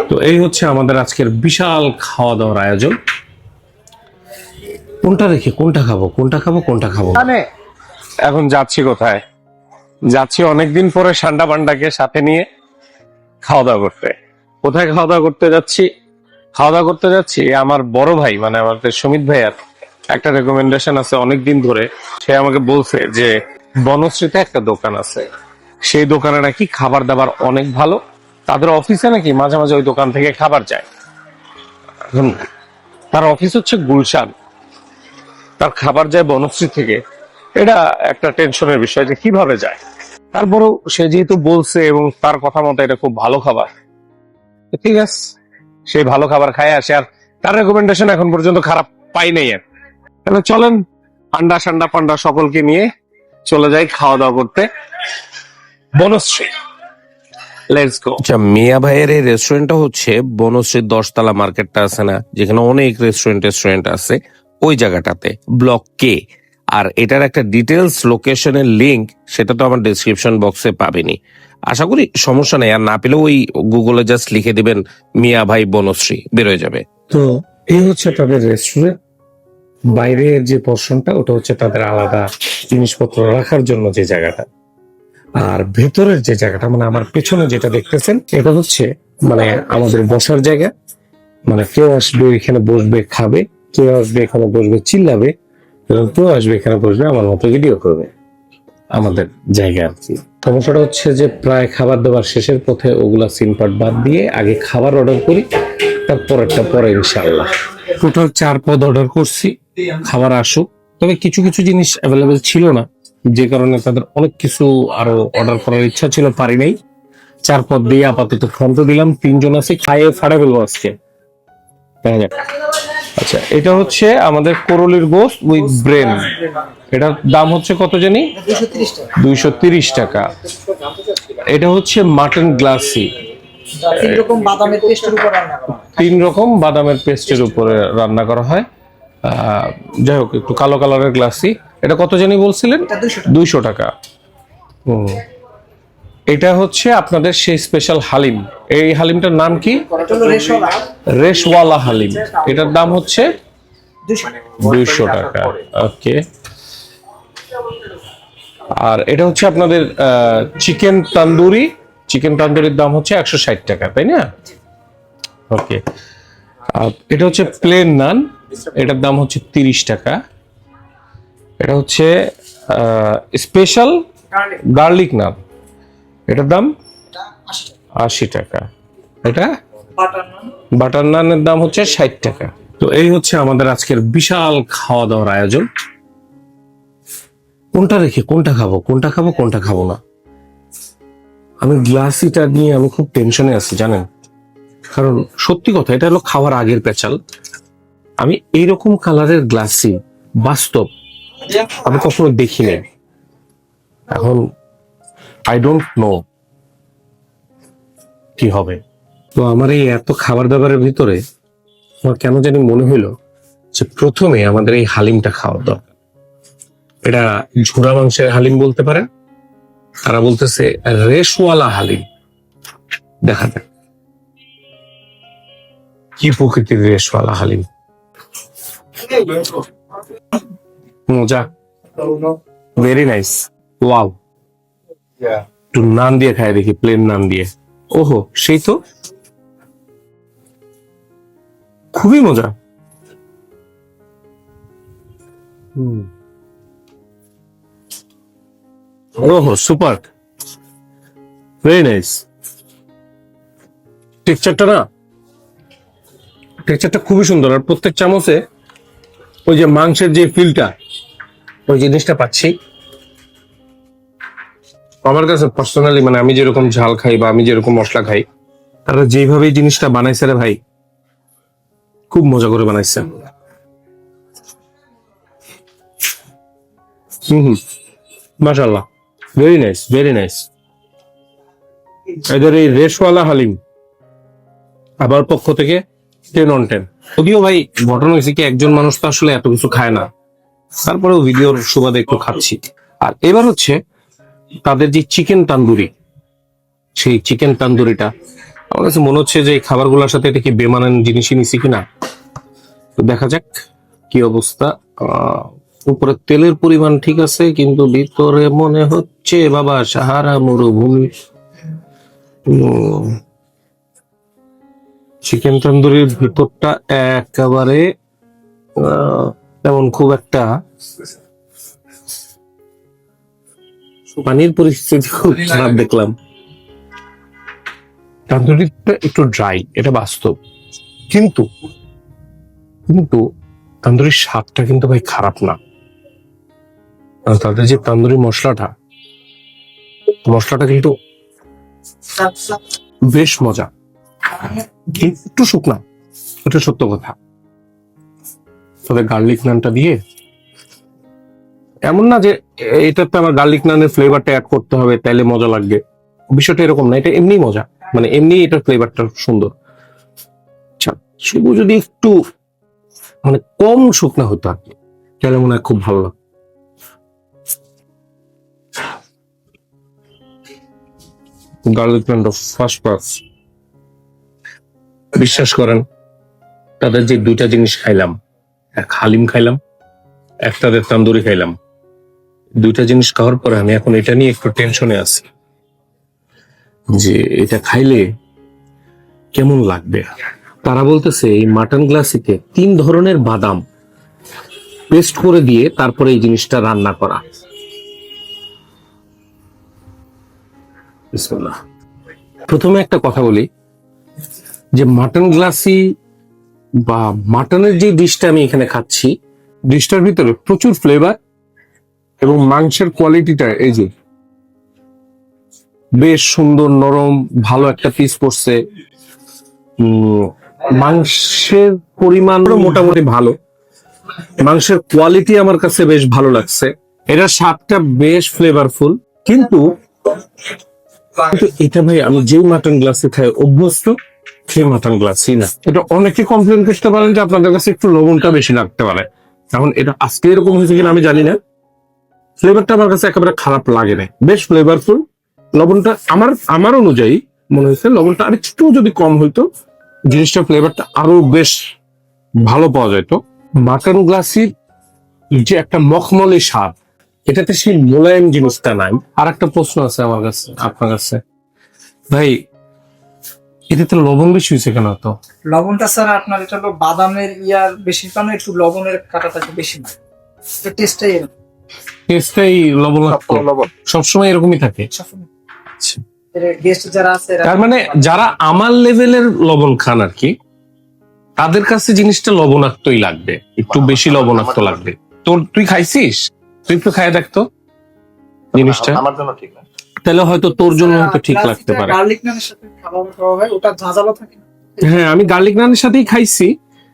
তো এই হচ্ছে আমাদের আজকের বিশাল খাওয়া দাওয়ার আয়োজন। কোনটা রেখে কোনটা খাবো, কোনটা খাবো, কোনটা খাবো। এখন যাচ্ছি কোথায়? যাচ্ছি অনেকদিন পরে সান্ডা পান্ডাকে সাথে নিয়ে খাওয়া দাওয়া করতে। কোথায় খাওয়া দাওয়া করতে যাচ্ছি? খাওয়া দাওয়া করতে যাচ্ছি আমার বড় ভাই, মানে আমাদের সুমিত ভাইয়ার একটা রেকমেন্ডেশন আছে অনেকদিন ধরে। সে আমাকে বলছে যে বনশ্রীতে একটা দোকান আছে, সেই দোকানে নাকি খাবার দাবার অনেক ভালো। তাদের অফিসে নাকি মাঝে মাঝে ওই দোকান থেকে খাবার যায়। তার অফিস হচ্ছে গুলশান, তার খাবার যায় বনশ্রী থেকে। এটা একটা টেনশনের বিষয় যে কিভাবে যায়। তারপরেও সে যেহেতু বলছে এবং তার কথা মতো এটা খুব ভালো খাবার, ঠিক আছে, সেই ভালো খাবার খায় আসে। আর তার রেকমেন্ডেশন এখন পর্যন্ত খারাপ পাই নাই। আর তাহলে চলেন আন্ডা সান্ডা পান্ডা সকলকে নিয়ে চলে যাই খাওয়া দাওয়া করতে বনশ্রী। Let's go. আচ্ছা, মিয়া ভাইয়ের এই রেস্টুরেন্টটা হচ্ছে বনশ্রীর 10 তলা মার্কেটটা আছে না, যেখানে অনেক রেস্টুরেন্ট আছে, ওই জায়গাটাতে, ব্লক কে। আর এটার একটা ডিটেলস লোকেশনের লিংক সেটা তো আমার ডেসক্রিপশন বক্সে পাবেনি। আশা করি সমস্যা নেই, আর না পেলেও ওই গুগলে জাস্ট লিখে দিবেন মিয়া ভাই বনশ্রী, বেরোয় যাবে। তো এই হচ্ছে তাদের রেস্টুরেন্ট। বাইরের যে পোর্শনটা ওটা হচ্ছে তাদের আলাদা জিনিসপত্র রাখার জন্য যে জায়গাটা, আর ভেতরের যে জায়গাটা মানে আমার পেছনে যেটা দেখতেছেন এটা হচ্ছে মানে আমাদের বসার জায়গা। মানে কেউ আসবে এখানে বসবে খাবে, কেউ আসবে এখানে বসবে চিল্লাবে, এবং কেউ আসবে এখানে বসবে আমার মতো ভিডিও করবে, আমাদের জায়গা আর কি। সমস্যাটা হচ্ছে যে প্রায় খাবার দাবার শেষের পথে ওগুলা সিনপাট বাদ দিয়ে আগে খাবার অর্ডার করি, তারপর একটা পরে ইনশাআল্লাহ। টোটাল 4 পদ অর্ডার করছি, খাবার আসুক। তবে কিছু কিছু জিনিস অ্যাভেলেবেল ছিল না, যে কারণে তাদের অনেক কিছু আরো অর্ডার করার ইচ্ছা ছিল, পারি নাই। 4 পদ দিয়ে আপাতত ফ্রন্ট দিলাম। 3 জন আছে, খাইয়ে ফাড়ে ফেলবো আজকে। দেখা যাক। আচ্ছা, এটা হচ্ছে আমাদের করলির গোশত উইথ ব্রেন। এটার দাম হচ্ছে কত জানি? 230 টাকা। এটা হচ্ছে মাটন গ্লাসি, 3 রকম বাদামের পেস্টের উপরে রান্না করা হয়। যাই হোক, একটু কালো কালারের গ্লাসি। এটা কত জানি বলছিলেন? 200 টাকা। এটা হচ্ছে আপনাদের সেই স্পেশাল হালিম। এই হালিমটার নাম কি? রেশওয়ালা হালিম। এটার দাম হচ্ছে 200 টাকা। ওকে। আর এটা হচ্ছে আপনাদের চিকেন তান্দুরি। চিকেন তান্দুরির দাম হচ্ছে 160 টাকা, তাই না? ওকে। এটা হচ্ছে প্লেন নান, এটার দাম হচ্ছে 30 টাকা। এটা হচ্ছে স্পেশাল গার্লিক নান, এটার দাম 80 টাকা। এটা বাটার নানের দাম হচ্ছে 60 টাকা। তো এই হচ্ছে আমাদের আজকের বিশাল খাওয়া দাওয়ার আয়োজন। কোনটা রেখে কোনটা খাবো, কোনটা খাবো, কোনটা খাবো না। আমি গ্লাসিটা নিয়ে আমি খুব টেনশনে আছি জানেন, কারণ সত্যি কথা এটা হলো খাওয়ার আগের পেঁচাল। আমি এইরকম কালারের গ্লাসি বাস্তব আমি কখনো দেখি নাই। এখন আই ডোন্ট নো কি হবে। তো আমার এই এত খাবার দাবারের ভিতরে আমার কেন জানি মনে হইলো যে প্রথমে আমাদের এই হালিমটা খাওয়া দরকার। এটা ঝুরা মাংসের হালিম বলতে পারেন, তারা বলতেছে রেশওয়ালা হালিম। দেখা যাক কি প্রকৃতির রেশওয়ালা হালিম। মজা, ভেরি নাইস। ওয়াও। একটু নান দিয়ে খাই দেখি, প্লেন নান দিয়ে। ওহো, সেই তো, খুবই মজা। ওহো, সুপার, ভেরি নাইস। টেক্সচারটা খুবই সুন্দর। আর প্রত্যেক চামচে ওই যে মাংসের যে ফিলটা, ওই জিনিসটা পাচ্ছি। আমার কাছে পার্সোনালি মানে আমি যেরকম ঝাল খাই বা আমি যেরকম মশলা খাই, তারা যেভাবে জিনিসটা বানাইছে রে ভাই, খুব মজা করে বানাইছে। মাশাআল্লাহ, ভেরি নাইস, ভেরি নাইস। এদের এই রেশওয়ালা হালিম আবার পক্ষ থেকে 10 on 10। যদিও ভাই ঘটনা হয়েছে কি, একজন মানুষ তো আসলে এত কিছু খায় না, তারপরেও ভিডিওর সুবাদে একটু খাচ্ছি। আর এবার হচ্ছে তাদের যে চিকেন তান্দুরি, সেই চিকেন তান্দুরিটা আমার কাছে মনে হচ্ছে যে এই খাবারগুলোর সাথে এটা কি বেমানান জিনিসই নিছি কিনা। তো দেখা যাক কি অবস্থা। উপরে তেলের পরিমাণ ঠিক আছে, কিন্তু ভিতরে মনে হচ্ছে বাবা সাহারা মরুভূমি। চিকেন তন্দুরির ভিতরটা একেবারে তেমন খুব একটা পানির পরিস্থিতি খুব খারাপ দেখলাম। তন্দুরিটা একটু ড্রাই, এটা বাস্তব, কিন্তু কিন্তু তন্দুরির স্বাদটা কিন্তু ভাই খারাপ না। আর তাদের যে তন্দুরি মশলাটা কিন্তু বেশ মজা, একটু শুকনা, এটা সত্য কথা। তবে গার্লিক নানটা দিয়ে এমন না যে এটাতে আমার গার্লিক নানের ফ্লেভারটা অ্যাড করতে হবে তাইলে মজা লাগবে, বিষয়টা এরকম না। এটা এমনি মজা, মানে এমনি এটার ফ্লেভারটা সুন্দর। আচ্ছা, শুধু যদি একটু মানে কম শুকনা হতো আর কি, তাহলে মনে হয় খুব ভালো লাগতো। গার্লিক নানটা ফার্স্ট ক্লাস। বিশ্বাস করেন, তাদের যে দুইটা জিনিস খাইলাম, এক হালিম খাইলাম, এক তাদের তান্দুরি খাইলাম, দুইটা জিনিস খাওয়ার পরে আমি এখন এটা নিয়ে একটু টেনশনে আছি যে এটা খাইলে কেমন লাগবে। তারা বলতেছে এই মাটন গ্লাসিতে 3 ধরনের বাদাম পেস্ট করে দিয়ে তারপরে এই জিনিসটা রান্না করা। বিসমিল্লাহ। প্রথমে একটা কথা বলি যে মাটন গ্লাসি বা মাটনের যে ডিশটা আমি এখানে খাচ্ছি, ডিশটার ভিতরে প্রচুর ফ্লেভার এবং মাংসের কোয়ালিটিটা এই যে বেশ সুন্দর নরম, ভালো একটা পিস পড়ছে। মাংসের পরিমাণও মোটামুটি ভালো, মাংসের কোয়ালিটি আমার কাছে বেশ ভালো লাগছে। এটা স্বাদটা বেশ ফ্লেভারফুল, কিন্তু এটা ভাই আমি যেই মাটন গ্লাসে খাই অভ্যস্ত, সেই মাটন গ্লাসই না। এটা অনেকে কমপ্লেন করতে পারেন যে আপনাদের কাছে একটু লবণটা বেশি লাগতে পারে। এখন এটা আজকে এরকম হয়েছে কিনা আমি জানি না, ফ্লেভারটা আমার কাছে একেবারে খারাপ লাগে না, বেশ ফ্লেভারফুল। লবণটা আমার অনুযায়ী মনে হয়েছে লবণটা আর একটু যদি কম হইতো জিনিসটা ফ্লেভারটা আরো বেশ ভালো পাওয়া যেত। মাটন গ্লাসির যে একটা মখমলে স্বাদ, এটাতে সেই মোলায়েম জিনিসটা নাই। আর একটা প্রশ্ন আছে আমার কাছে, আপনার কাছে ভাই, এটাতে লবণ বেশি হয়েছে কেন? তো লবণটা স্যার আপনার এটা হলো বাদামের ইয়ার বেশি কারণে একটু লবণের কাটাটা একটু বেশি না, টেস্টটাই এরকম। টেস্টটাই লবণাক্ত, সবসময় এরকমই থাকে। গেস্ট যারা আছে তার মানে যারা আমার লেভেলের লবণ খান আর কি, তাদের কাছে জিনিসটা লবণাক্তই লাগবে, একটু বেশি লবণাক্ত লাগবে। তুই খাইছিস? তুই একটু খাই দেখতো জিনিসটা, আমার জন্য ঠিক না। তাহলে হয়তো তোর জন্য হয়তো ঠিক লাগতে পারে। গার্লিক নানের সাথে খাবার খাওয়া হয়, ওটা ঝাঁঝালো থাকে না। হ্যাঁ, আমি গার্লিক নানের সাথেই খাইছি,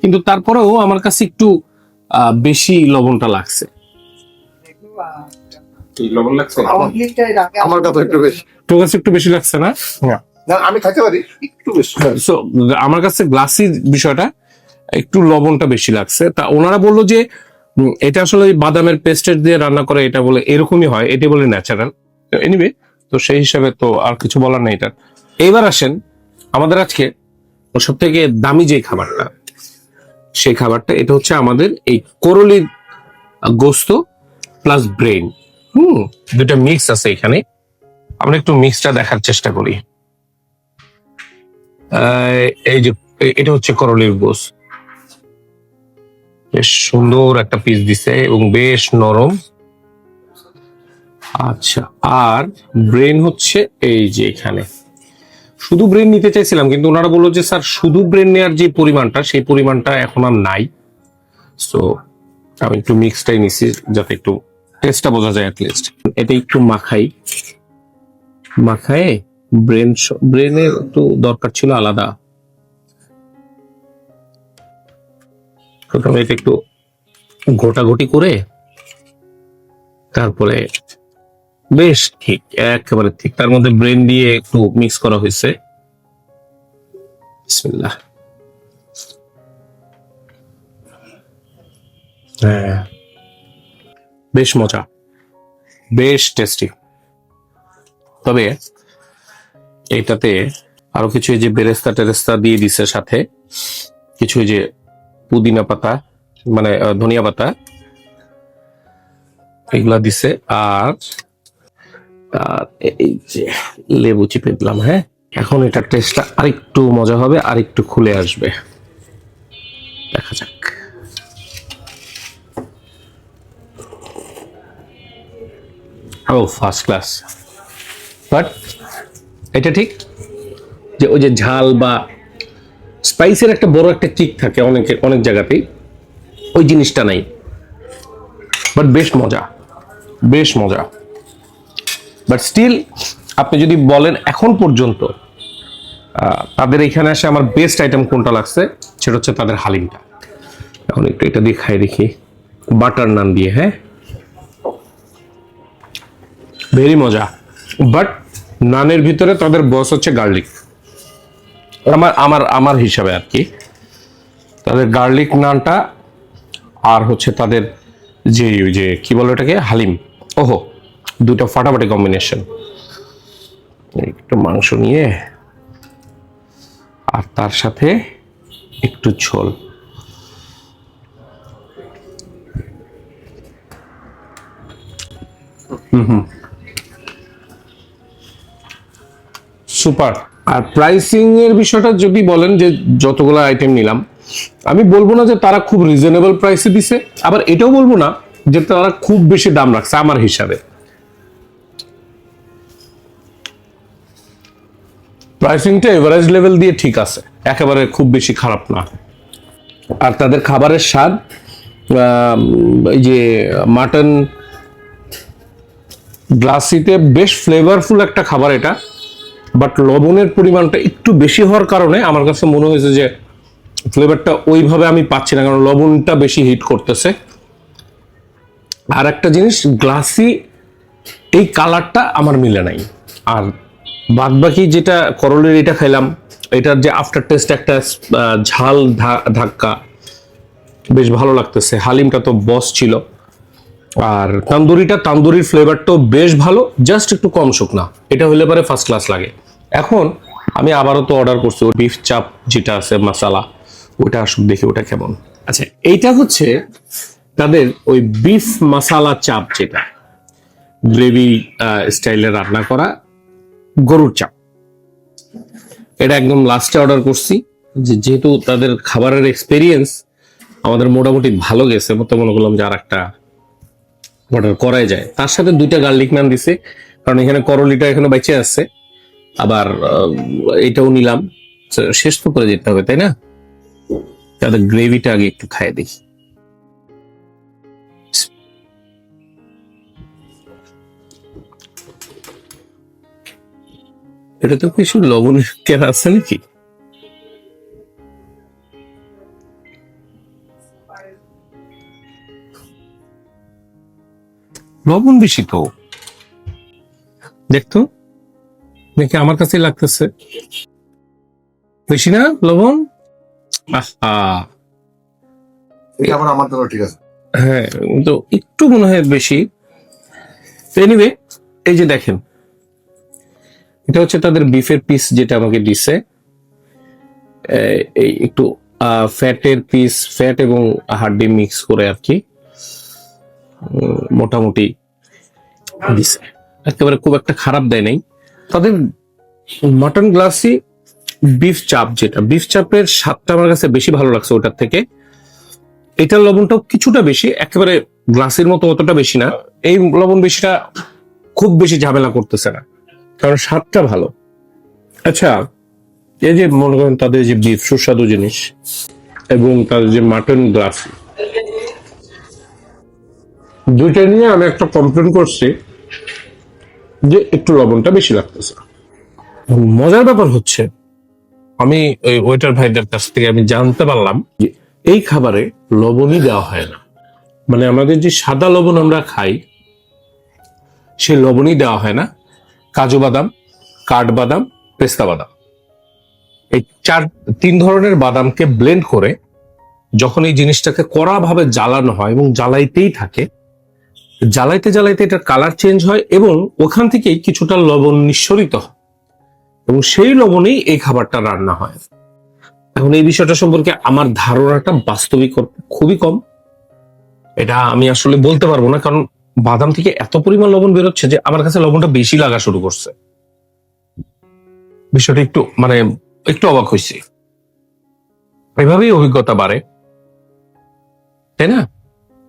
কিন্তু তারপরেও আমার কাছে একটু বেশি লবণটা লাগছে। লবণ লাগছে আমার কাছে একটু বেশি। তোর কাছে একটু বেশি লাগছে না? না, আমি খাইতে পারি একটু বেশি। So, আমার কাছে গ্লাসি বিষয়টা একটু লবণটা বেশি লাগছে। তা ওনারা বললো যে এটা আসলে ওই বাদামের পেস্টের দিয়ে রান্না করে, এটা বলে এরকমই হয়, এটা বলে ন্যাচারাল। এনিওয়ে, তো সেই হিসাবে তো আর কিছু বলার নেই এটা। এইবার আসেন আমাদের আজকে সব থেকে দামি যে খাবারটা, সেই খাবারটা এটা হচ্ছে আমাদের এই করলির গোস্ত প্লাস ব্রেন। দুটা মিক্স আছে এখানে, আমরা একটু মিক্সটা দেখার চেষ্টা করি। এই যে এটা হচ্ছে করলির গোস্ত, বেশ সুন্দর একটা পিস দিছে এবং বেশ নরম। আচ্ছা, আর ব্রেন হচ্ছে এই যে এখানে। শুধু ব্রেন নিতে চাইছিলাম, কিন্তু ওনারা বললো যে স্যার শুধু ব্রেন নেওয়ার যে পরিমাণটা, সেই পরিমাণটা এখন আর নাই। সো আমি একটু মিক্সটাই নিছি যাতে একটু টেস্টটা বোঝা যায় অ্যাটলিস্ট। এটা একটু মাখায় ব্রেনের একটু দরকার ছিল আলাদা। প্রথমে এটা একটু ঘোটাঘুটি করে তারপরে বেশ ঠিক, একেবারে ঠিক, তার মধ্যে ব্রেন দিয়ে একটু মিক্স করা হয়েছে। বিসমিল্লাহ। হ্যাঁ, বেশ মজা, বেশ টেস্টি। তবে এইটাতে আরো কিছু এই যে বেরেস্তা টেরেস্তা দিয়ে দিছে, সাথে কিছু এই যে পুদিনা পাতা মানে ধনিয়া পাতা এগুলা দিছে, আর এই যে লেবু চিপে দিলাম। হ্যাঁ, এখন এটার টেস্টটা আরেকটু মজা হবে, আরেকটু খুলে আসবে, দেখা যাক। ও ফার্স্ট ক্লাস। বাট এটা ঠিক যে ওই যে ঝাল বা স্পাইসের একটা বড় একটা কিক থাকে অনেক জায়গাতেই, ওই জিনিসটা নাই। বাট বেশ মজা, বেশ মজা। বাট স্টিল আপনি যদি বলেন এখন পর্যন্ত তাদের এখানে এসে আমার বেস্ট আইটেম কোনটা লাগছে, সেটা হচ্ছে তাদের হালিমটা। এখন একটু এটা দিয়ে খাই দেখি, বাটার নান দিয়ে। হ্যাঁ, ভেরি মজা। বাট নানের ভিতরে তাদের বস হচ্ছে গার্লিক। আমার আমার আমার হিসাবে আর কি, তাদের গার্লিক নানটা আর হচ্ছে তাদের যে ওই যে কি বলে ওটাকে, হালিম, ওহো, দুটো ফাটাফাটি কম্বিনেশন। একটু মাংস নিয়ে আর তার সাথে একটু ঝোল। সুপার। আর প্রাইসিং এর বিষয়টা যদি বলেন, যে যতগুলো আইটেম নিলাম, আমি বলবো না যে তারা খুব রিজনেবল প্রাইসে দিছে, আবার এটাও বলবো না যে তারা খুব বেশি দাম রাখছে। আমার হিসাবে প্রাইসিংটা এভারেজ লেভেল দিয়ে ঠিক আছে, একেবারে খুব বেশি খারাপ না। আর তাদের খাবারের স্বাদ, এই যে মাটন গ্লাসিতে বেশ ফ্লেভারফুল একটা খাবার এটা। বাট লবণের পরিমাণটা একটু বেশি হওয়ার কারণে আমার কাছে মনে হয়েছে যে ফ্লেভারটা ওইভাবে আমি পাচ্ছি না, কারণ লবণটা বেশি হিট করতেছে। আর একটা জিনিস, গ্লাসি এই কালারটা আমার মিলে নাই। আর বাদ বাকি যেটা করলের এটা খাইলাম, এটার যে আফটার টেস্ট একটা ঝাল ধাক্কা, বেশ ভালো লাগতেছে। হালিমটা তো বস ছিল। আর তান্দুরির ফ্লেভারটাও বেশ ভালো, জাস্ট একটু কম শুকনা। এটা হলে পরে ফার্স্ট ক্লাস লাগে। এখন আমি আবারও তো অর্ডার করছি বিফ চাপ যেটা আছে মশালা, ওটা আসুক দেখি ওটা কেমন। আচ্ছা, এইটা হচ্ছে তাদের ওই বিফ মশালা চাপ, যেটা গ্রেভি স্টাইলে রান্না করা গরুর চাপ। এটা একদম লাস্টে অর্ডার করছি, যেহেতু তাদের খাবারের এক্সপেরিয়েন্স আমাদের মোটামুটি ভালো গেছে, মতো মনে করলাম যে আর একটা অর্ডার করাই যায়। তার সাথে 2টা গার্লিক নান দিছে, কারণ এখানে করলিটা এখানে বেঁচে আছে। আবার এটাও নিলাম, শেষ তো করে যেতে হবে, তাই না? তাদের গ্রেভিটা আগে একটু খাই দেখি। এটা তো কিছু লবণের কেন আছে নাকি? লবণ বেশি তো, দেখতো দেখি আমার কাছে লাগতেছে বেশি না লবণ। আবার আমার দ্বারা ঠিক আছে। হ্যাঁ, তো একটু মনে হয় বেশি। এনিওয়ে, এই যে দেখেন, এটা হচ্ছে তাদের বিফের পিস যেটা আমাকে দিছে। এই একটু ফ্যাটের পিস, ফ্যাট এবং হাড্ডি মিক্স করে আর কি, মোটামুটি দিছে। একেবারে খুব একটা খারাপ দেয় নাই। তাদের মাটন গ্লাসি বিফ চাপ, যেটা বিফ চাপের স্বাদটা আমার কাছে বেশি ভালো লাগছে ওটার থেকে। এটার লবণটাও কিছুটা বেশি, একেবারে গ্লাসের মতো অতটা বেশি না। এই লবণ বেশিটা খুব বেশি ঝামেলা করতেছে না, কারণ স্বাদটা ভালো। আচ্ছা, এই যে মনে করেন তাদের যে বিফ সুস্বাদু জিনিস, এবং তাদের যে মাটন গ্লাসি, দুইটা নিয়ে আমি একটা কমপ্লেন করছি যে একটু লবণটা বেশি লাগতেছে। মজার ব্যাপার হচ্ছে, আমি ওই ওয়েটার ভাইদের কাছ থেকে আমি জানতে পারলাম যে এই খাবারে লবণই দেওয়া হয় না। মানে আমাদের যে সাদা লবণ আমরা খাই, সেই লবণই দেওয়া হয় না। কাজু বাদাম, কাঠবাদাম, পেস্তা বাদাম, এই 3 ধরনের বাদামকে ব্লেন্ড করে যখন এই জিনিসটাকে কড়া ভাবে জ্বালানো হয় এবং জ্বালাইতেই থাকে, জ্বালাইতে জ্বালাইতে এটার কালার চেঞ্জ হয় এবং ওখান থেকেই কিছুটা লবণ নিঃসরিত হয় এবং সেই লবণেই এই খাবারটা রান্না হয়। এখন এই বিষয়টা সম্পর্কে আমার ধারণাটা বাস্তবিক খুবই কম। এটা আমি আসলে বলতে পারবো না, কারণ বাদাম থেকে এত পরিমাণ লবণ বেরোচ্ছে যে আমার কাছে লবণটা বেশি লাগা শুরু করছে। বিষয়টা একটু অবাক হয়েছি। এভাবেই অভিজ্ঞতা বাড়ে, তাই না?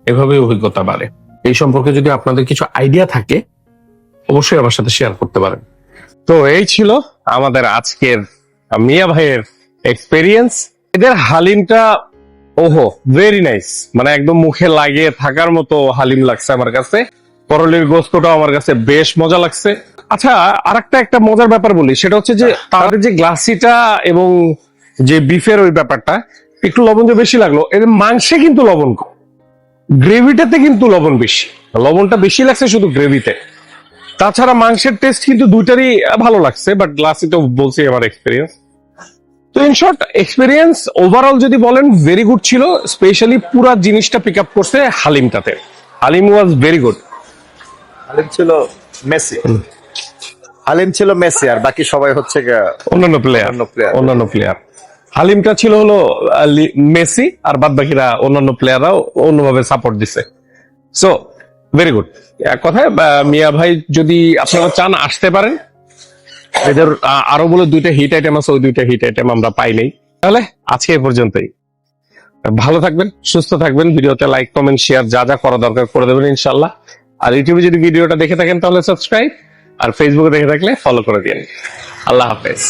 এভাবেই অভিজ্ঞতা বাড়ে। এই সম্পর্কে যদি আপনাদের কিছু আইডিয়া থাকে অবশ্যই আমার সাথে শেয়ার করতে পারেন। তো এই ছিল আমাদের আজকের মিয়া ভাইয়ের এক্সপেরিয়েন্স। এদের হালিমটা ওহো ভেরি নাইস, একদম মুখে লাগিয়ে থাকার মতো হালিম লাগছে আমার কাছে। করলির গোস্তটাও আমার কাছে বেশ মজা লাগছে। আচ্ছা, একটা মজার ব্যাপার বলি, সেটা হচ্ছে যে তাদের যে গ্লাসিটা এবং যে বিফের ওই ব্যাপারটা একটু লবণ যে বেশি লাগলো, এদের মাংসে কিন্তু লবণ কম, গ্রেভিটাতে কিন্তু লবণ বেশি। লবণটা বেশি লাগছে শুধু গ্রেভিতে, তাছাড়া মাংসের টেস্ট কিন্তু দুইটারই ভালো লাগছে। বাট গ্লাসি তো বলছি আমার এক্সপিরিয়েন্স। তো ইন শর্ট এক্সপিরিয়েন্স ওভারঅল যদি বলেন ভেরি গুড ছিল। স্পেশালি পুরা জিনিসটা পিক আপ করছে হালিমটাতে। Haleem was very good. Haleem ছিল মেসি আর বাকি সবাই হচ্ছে অন্যান্য প্লেয়ার। হালিমটা ছিল হলো মেসি, আর বাদ বাকিরা অন্যান্য প্লেয়াররাও অন্যভাবে সাপোর্ট দিছে। So very good. এক কথায় মিয়া ভাই যদি আপনারা চান আসতে পারেন। এদের আরো বলে 2টা হিট আইটেম আছে, ওই 2টা হিট আইটেম আমরা পাই নাই। তাহলে আজকে এ পর্যন্তই। ভালো থাকবেন, সুস্থ থাকবেন। ভিডিওতে লাইক, কমেন্ট, শেয়ার যা যা করা দরকার করে দেবেন ইনশাল্লাহ। আর ইউটিউবে যদি ভিডিওটা দেখে থাকেন তাহলে সাবস্ক্রাইব, আর ফেসবুকে দেখে থাকলে ফলো করে দিন। আল্লাহ হাফেজ।